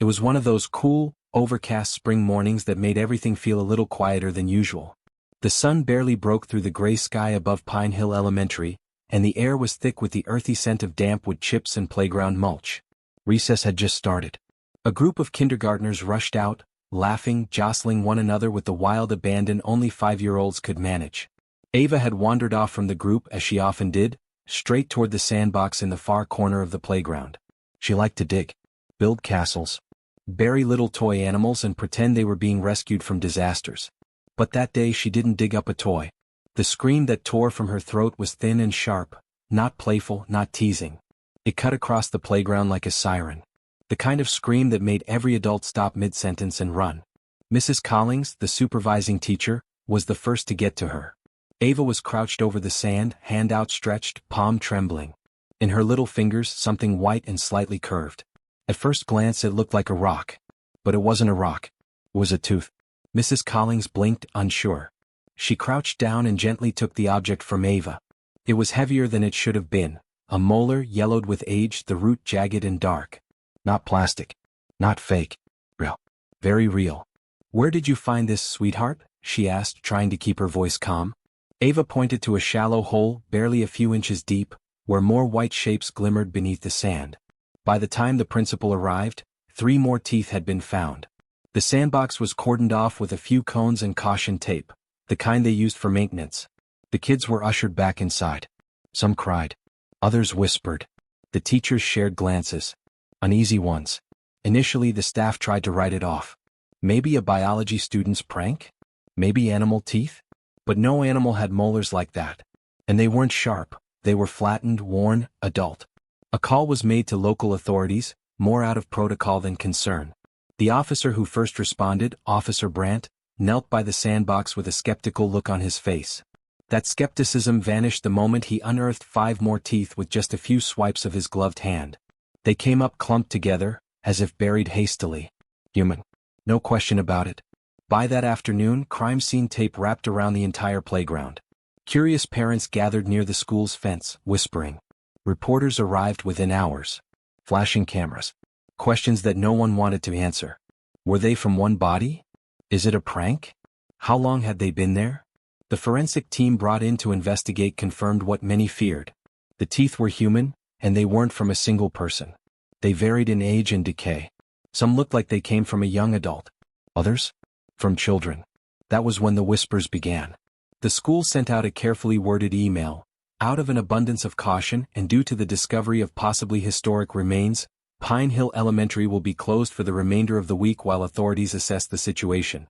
It was one of those cool, overcast spring mornings that made everything feel a little quieter than usual. The sun barely broke through the gray sky above Pine Hill Elementary, and the air was thick with the earthy scent of damp wood chips and playground mulch. Recess had just started. A group of kindergartners rushed out, laughing, jostling one another with the wild abandon only 5-year-olds could manage. Ava had wandered off from the group as she often did, straight toward the sandbox in the far corner of the playground. She liked to dig, build castles, bury little toy animals and pretend they were being rescued from disasters. But that day she didn't dig up a toy. The scream that tore from her throat was thin and sharp, not playful, not teasing. It cut across the playground like a siren. The kind of scream that made every adult stop mid-sentence and run. Mrs. Collings, the supervising teacher, was the first to get to her. Ava was crouched over the sand, hand outstretched, palm trembling. In her little fingers something white and slightly curved. At first glance it looked like a rock. But it wasn't a rock. It was a tooth. Mrs. Collings blinked, unsure. She crouched down and gently took the object from Ava. It was heavier than it should have been. A molar, yellowed with age, the root jagged and dark. Not plastic. Not fake. Real. Very real. "Where did you find this, sweetheart?" she asked, trying to keep her voice calm. Ava pointed to a shallow hole, barely a few inches deep, where more white shapes glimmered beneath the sand. By the time the principal arrived, 3 more teeth had been found. The sandbox was cordoned off with a few cones and caution tape, the kind they used for maintenance. The kids were ushered back inside. Some cried. Others whispered. The teachers shared glances. Uneasy ones. Initially the staff tried to write it off. Maybe a biology student's prank? Maybe animal teeth? But no animal had molars like that. And they weren't sharp, they were flattened, worn, adult. A call was made to local authorities, more out of protocol than concern. The officer who first responded, Officer Brandt, knelt by the sandbox with a skeptical look on his face. That skepticism vanished the moment he unearthed 5 more teeth with just a few swipes of his gloved hand. They came up clumped together, as if buried hastily. Human. No question about it. By that afternoon, crime scene tape wrapped around the entire playground. Curious parents gathered near the school's fence, whispering. Reporters arrived within hours. Flashing cameras. Questions that no one wanted to answer. Were they from one body? Is it a prank? How long had they been there? The forensic team brought in to investigate confirmed what many feared. The teeth were human, and they weren't from a single person. They varied in age and decay. Some looked like they came from a young adult. Others? From children. That was when the whispers began. The school sent out a carefully worded email. Out of an abundance of caution and due to the discovery of possibly historic remains, Pine Hill Elementary will be closed for the remainder of the week while authorities assess the situation.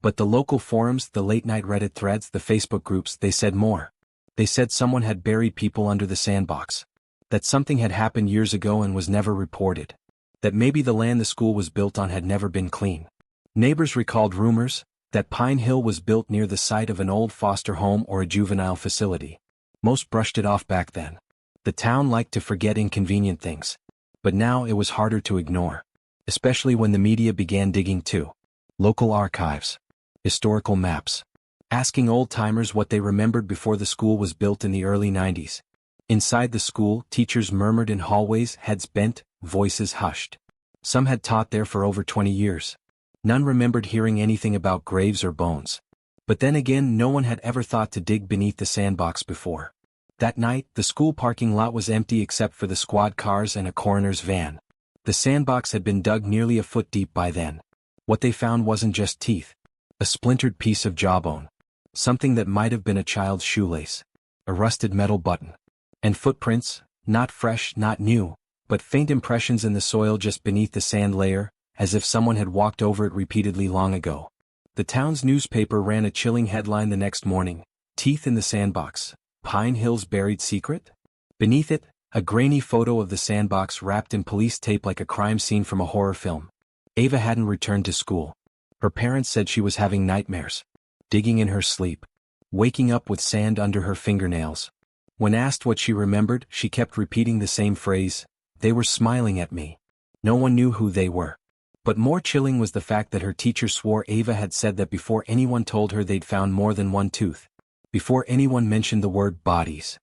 But the local forums, the late-night Reddit threads, the Facebook groups, they said more. They said someone had buried people under the sandbox. That something had happened years ago and was never reported. That maybe the land the school was built on had never been clean. Neighbors recalled rumors that Pine Hill was built near the site of an old foster home or a juvenile facility. Most brushed it off back then. The town liked to forget inconvenient things. But now it was harder to ignore. Especially when the media began digging too. Local archives. Historical maps. Asking old-timers what they remembered before the school was built in the early 90s. Inside the school, teachers murmured in hallways, heads bent, voices hushed. Some had taught there for over 20 years. None remembered hearing anything about graves or bones. But then again, no one had ever thought to dig beneath the sandbox before. That night, the school parking lot was empty except for the squad cars and a coroner's van. The sandbox had been dug nearly a foot deep by then. What they found wasn't just teeth. A splintered piece of jawbone. Something that might have been a child's shoelace. A rusted metal button. And footprints, not fresh, not new, but faint impressions in the soil just beneath the sand layer, as if someone had walked over it repeatedly long ago. The town's newspaper ran a chilling headline the next morning. Teeth in the sandbox. Pine Hill's buried secret? Beneath it, a grainy photo of the sandbox wrapped in police tape like a crime scene from a horror film. Ava hadn't returned to school. Her parents said she was having nightmares. Digging in her sleep. Waking up with sand under her fingernails. When asked what she remembered, she kept repeating the same phrase. They were smiling at me. No one knew who they were. But more chilling was the fact that her teacher swore Ava had said that before anyone told her they'd found more than one tooth. Before anyone mentioned the word bodies.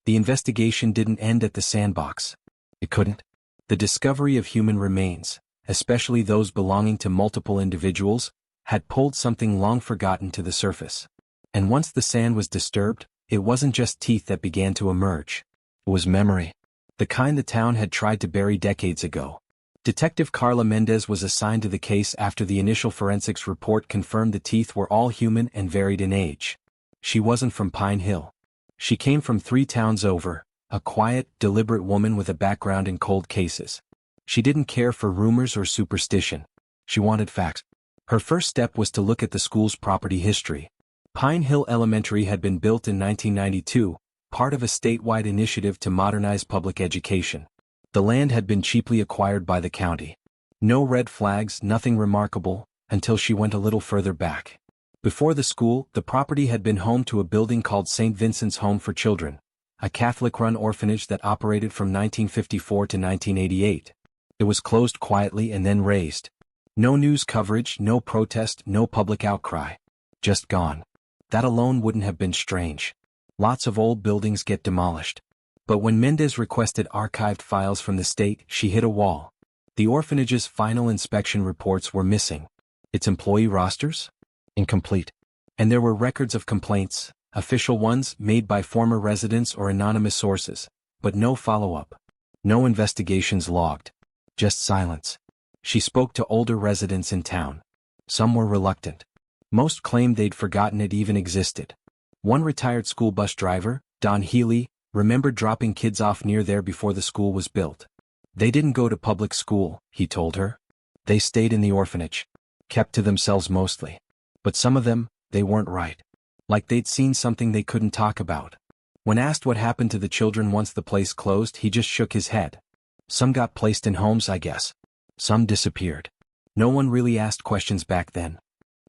The investigation didn't end at the sandbox. It couldn't. The discovery of human remains, especially those belonging to multiple individuals, had pulled something long forgotten to the surface. And once the sand was disturbed, it wasn't just teeth that began to emerge. It was memory. The kind the town had tried to bury decades ago. Detective Carla Mendez was assigned to the case after the initial forensics report confirmed the teeth were all human and varied in age. She wasn't from Pine Hill. She came from 3 towns over, a quiet, deliberate woman with a background in cold cases. She didn't care for rumors or superstition. She wanted facts. Her first step was to look at the school's property history. Pine Hill Elementary had been built in 1992, part of a statewide initiative to modernize public education. The land had been cheaply acquired by the county. No red flags, nothing remarkable, until she went a little further back. Before the school, the property had been home to a building called St. Vincent's Home for Children, a Catholic-run orphanage that operated from 1954 to 1988. It was closed quietly and then razed. No news coverage, no protest, no public outcry. Just gone. That alone wouldn't have been strange. Lots of old buildings get demolished. But when Mendez requested archived files from the state, she hit a wall. The orphanage's final inspection reports were missing. Its employee rosters? Incomplete. And there were records of complaints, official ones made by former residents or anonymous sources, but no follow-up. No investigations logged. Just silence. She spoke to older residents in town. Some were reluctant. Most claimed they'd forgotten it even existed. One retired school bus driver, Don Healy, remembered dropping kids off near there before the school was built. They didn't go to public school, he told her. They stayed in the orphanage. Kept to themselves mostly. But some of them, they weren't right. Like they'd seen something they couldn't talk about. When asked what happened to the children once the place closed, he just shook his head. Some got placed in homes, I guess. Some disappeared. No one really asked questions back then.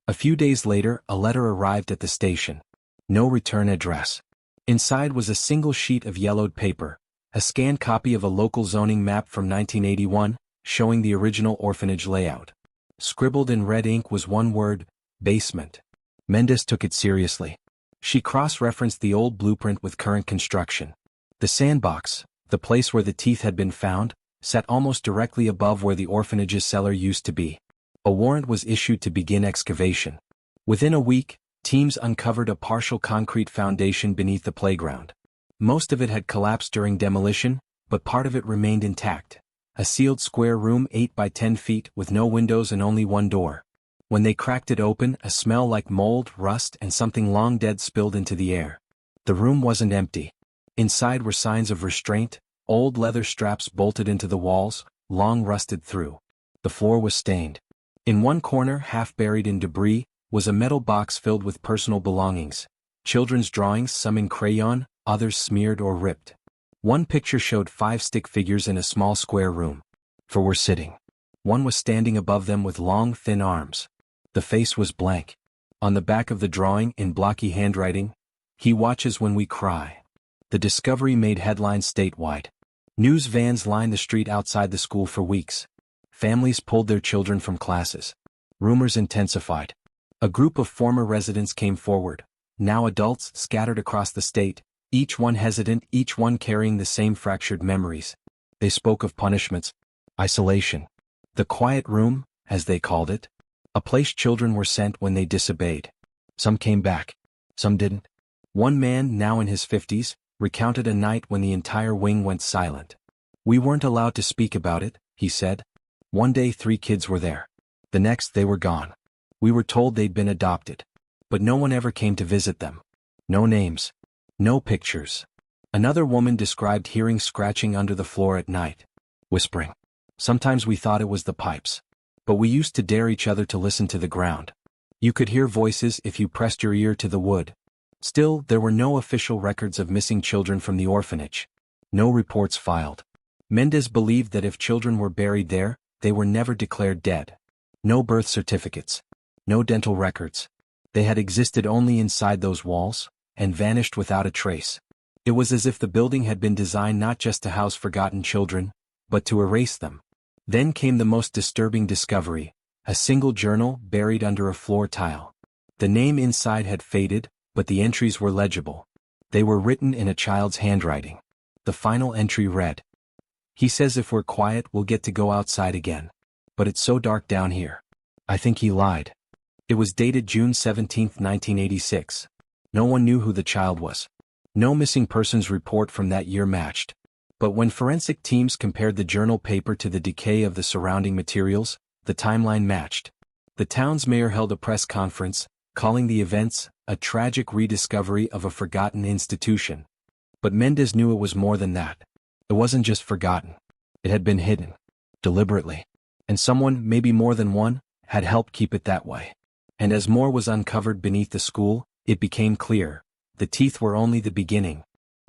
A few days later, a letter arrived at the station. No return address. Inside was a single sheet of yellowed paper, a scanned copy of a local zoning map from 1981, showing the original orphanage layout. Scribbled in red ink was one word: basement. Mendez took it seriously. She cross-referenced the old blueprint with current construction. The Sandbox, the place where the teeth had been found, sat almost directly above where the orphanage's cellar used to be. A warrant was issued to begin excavation. Within a week, teams uncovered a partial concrete foundation beneath the playground. Most of it had collapsed during demolition, but part of it remained intact. A sealed square room 8 by 10 feet with no windows and only one door. When they cracked it open, a smell like mold, rust, and something long dead spilled into the air. The room wasn't empty. Inside were signs of restraint, old leather straps bolted into the walls, long rusted through. The floor was stained. In one corner, half buried in debris, was a metal box filled with personal belongings. Children's drawings, some in crayon, others smeared or ripped. One picture showed 5 stick figures in a small square room. 4 were sitting. One was standing above them with long, thin arms. The face was blank. On the back of the drawing, in blocky handwriting, "He watches when we cry." The discovery made headlines statewide. News vans lined the street outside the school for weeks. Families pulled their children from classes. Rumors intensified. A group of former residents came forward, now adults scattered across the state, each one hesitant, each one carrying the same fractured memories. They spoke of punishments, isolation, the quiet room, as they called it, a place children were sent when they disobeyed. Some came back. Some didn't. One man, now in his 50s, recounted a night when the entire wing went silent. "We weren't allowed to speak about it," he said. "One day 3 kids were there. The next they were gone. We were told they'd been adopted. But no one ever came to visit them. No names. No pictures." Another woman described hearing scratching under the floor at night. Whispering. "Sometimes we thought it was the pipes. But we used to dare each other to listen to the ground. You could hear voices if you pressed your ear to the wood." Still, there were no official records of missing children from the orphanage. No reports filed. Mendez believed that if children were buried there, they were never declared dead. No birth certificates. No dental records. They had existed only inside those walls, and vanished without a trace. It was as if the building had been designed not just to house forgotten children, but to erase them. Then came the most disturbing discovery: a single journal buried under a floor tile. The name inside had faded, but the entries were legible. They were written in a child's handwriting. The final entry read, "He says if we're quiet we'll get to go outside again." But it's so dark down here. I think he lied. It was dated June 17, 1986. No one knew who the child was. No missing persons report from that year matched. But when forensic teams compared the journal paper to the decay of the surrounding materials, the timeline matched. The town's mayor held a press conference, calling the events a tragic rediscovery of a forgotten institution. But Mendez knew it was more than that. It wasn't just forgotten. It had been hidden. Deliberately. And someone, maybe more than one, had helped keep it that way. And as more was uncovered beneath the school, it became clear. The teeth were only the beginning.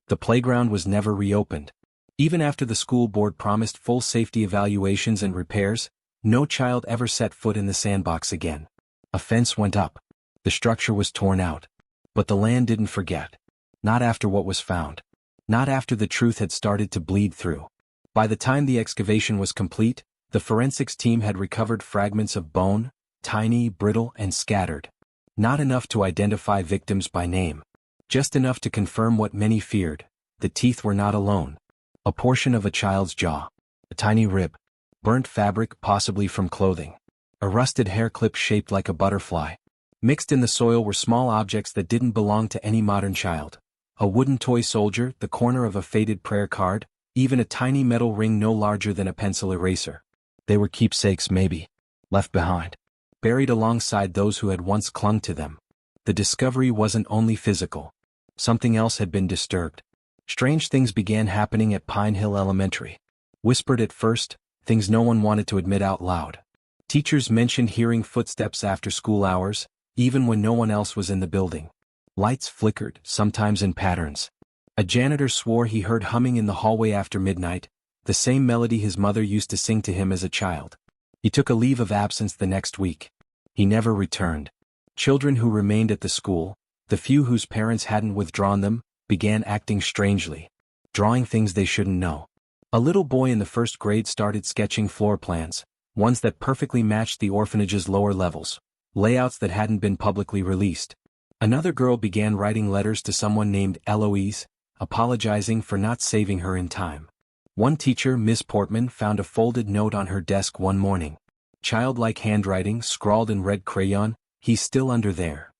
The playground was never reopened. Even after the school board promised full safety evaluations and repairs, no child ever set foot in the sandbox again. A fence went up. The structure was torn out. But the land didn't forget. Not after what was found. Not after the truth had started to bleed through. By the time the excavation was complete, the forensics team had recovered fragments of bone, tiny, brittle, and scattered. Not enough to identify victims by name. Just enough to confirm what many feared. The teeth were not alone. A portion of a child's jaw. A tiny rib. Burnt fabric, possibly from clothing. A rusted hair clip shaped like a butterfly. Mixed in the soil were small objects that didn't belong to any modern child. A wooden toy soldier, the corner of a faded prayer card, even a tiny metal ring no larger than a pencil eraser. They were keepsakes maybe. Left behind. Buried alongside those who had once clung to them. The discovery wasn't only physical. Something else had been disturbed. Strange things began happening at Pine Hill Elementary. Whispered at first, things no one wanted to admit out loud. Teachers mentioned hearing footsteps after school hours, even when no one else was in the building. Lights flickered, sometimes in patterns. A janitor swore he heard humming in the hallway after midnight, the same melody his mother used to sing to him as a child. He took a leave of absence the next week. He never returned. Children who remained at the school, the few whose parents hadn't withdrawn them, began acting strangely. Drawing things they shouldn't know. A little boy in the first grade started sketching floor plans, ones that perfectly matched the orphanage's lower levels, layouts that hadn't been publicly released. Another girl began writing letters to someone named Eloise, apologizing for not saving her in time. One teacher, Miss Portman, found a folded note on her desk one morning. Childlike handwriting scrawled in red crayon, "He's still under there."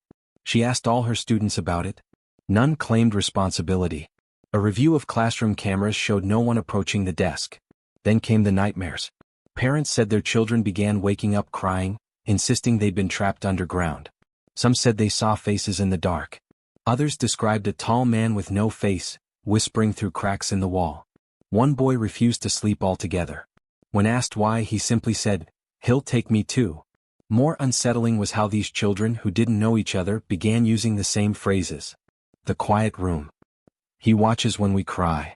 She asked all her students about it. None claimed responsibility. A review of classroom cameras showed no one approaching the desk. Then came the nightmares. Parents said their children began waking up crying, insisting they'd been trapped underground. Some said they saw faces in the dark. Others described a tall man with no face, whispering through cracks in the wall. One boy refused to sleep altogether. When asked why, he simply said, "He'll take me too." More unsettling was how these children who didn't know each other began using the same phrases. The quiet room. He watches when we cry.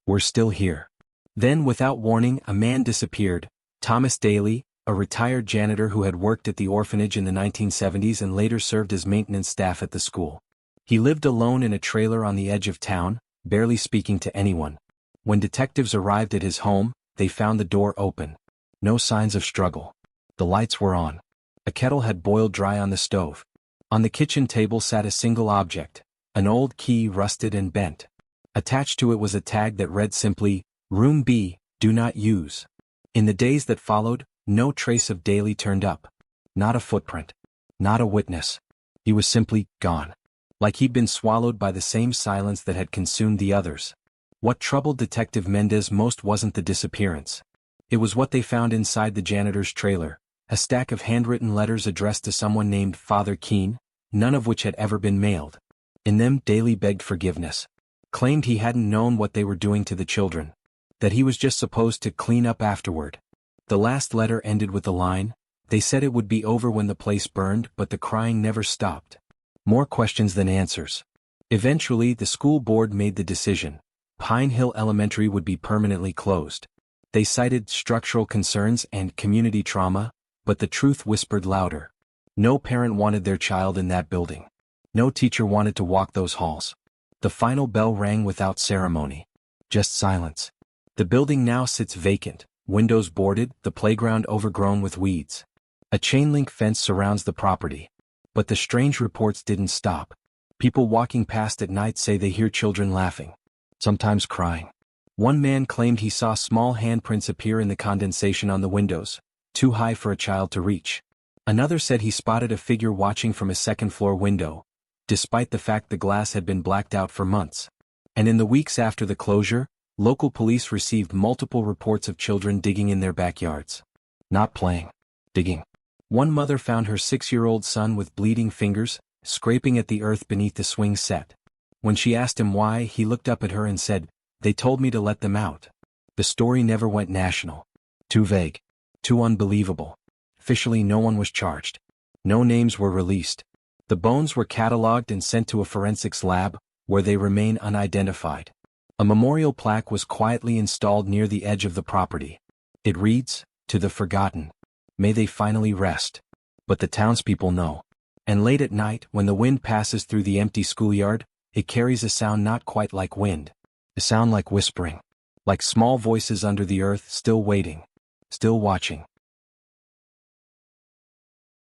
We're still here. Then, without warning, a man disappeared. Thomas Daly, a retired janitor who had worked at the orphanage in the 1970s and later served as maintenance staff at the school. He lived alone in a trailer on the edge of town, barely speaking to anyone. When detectives arrived at his home, they found the door open. No signs of struggle. The lights were on. A kettle had boiled dry on the stove. On the kitchen table sat a single object, an old key rusted and bent. Attached to it was a tag that read simply, "Room B, do not use." In the days that followed, no trace of Daly turned up. Not a footprint. Not a witness. He was simply gone. Like he'd been swallowed by the same silence that had consumed the others. What troubled Detective Mendez most wasn't the disappearance. It was what they found inside the janitor's trailer, a stack of handwritten letters addressed to someone named Father Keene, none of which had ever been mailed. In them, Daly begged forgiveness. Claimed he hadn't known what they were doing to the children. That he was just supposed to clean up afterward. The last letter ended with the line, "They said it would be over when the place burned, but the crying never stopped." More questions than answers. Eventually, the school board made the decision. Pine Hill Elementary would be permanently closed. They cited structural concerns and community trauma, but the truth whispered louder. No parent wanted their child in that building. No teacher wanted to walk those halls. The final bell rang without ceremony. Just silence. The building now sits vacant, windows boarded, the playground overgrown with weeds. A chain-link fence surrounds the property. But the strange reports didn't stop. People walking past at night say they hear children laughing. Sometimes crying. One man claimed he saw small handprints appear in the condensation on the windows, too high for a child to reach. Another said he spotted a figure watching from a second-floor window, despite the fact the glass had been blacked out for months. And in the weeks after the closure, local police received multiple reports of children digging in their backyards. Not playing. Digging. One mother found her 6-year-old son with bleeding fingers, scraping at the earth beneath the swing set. When she asked him why, he looked up at her and said, "They told me to let them out." The story never went national. Too vague. Too unbelievable. Officially, no one was charged. No names were released. The bones were catalogued and sent to a forensics lab, where they remain unidentified. A memorial plaque was quietly installed near the edge of the property. It reads, "To the forgotten. May they finally rest." But the townspeople know. And late at night, when the wind passes through the empty schoolyard, it carries a sound not quite like wind. A sound like whispering. Like small voices under the earth, still waiting. Still watching.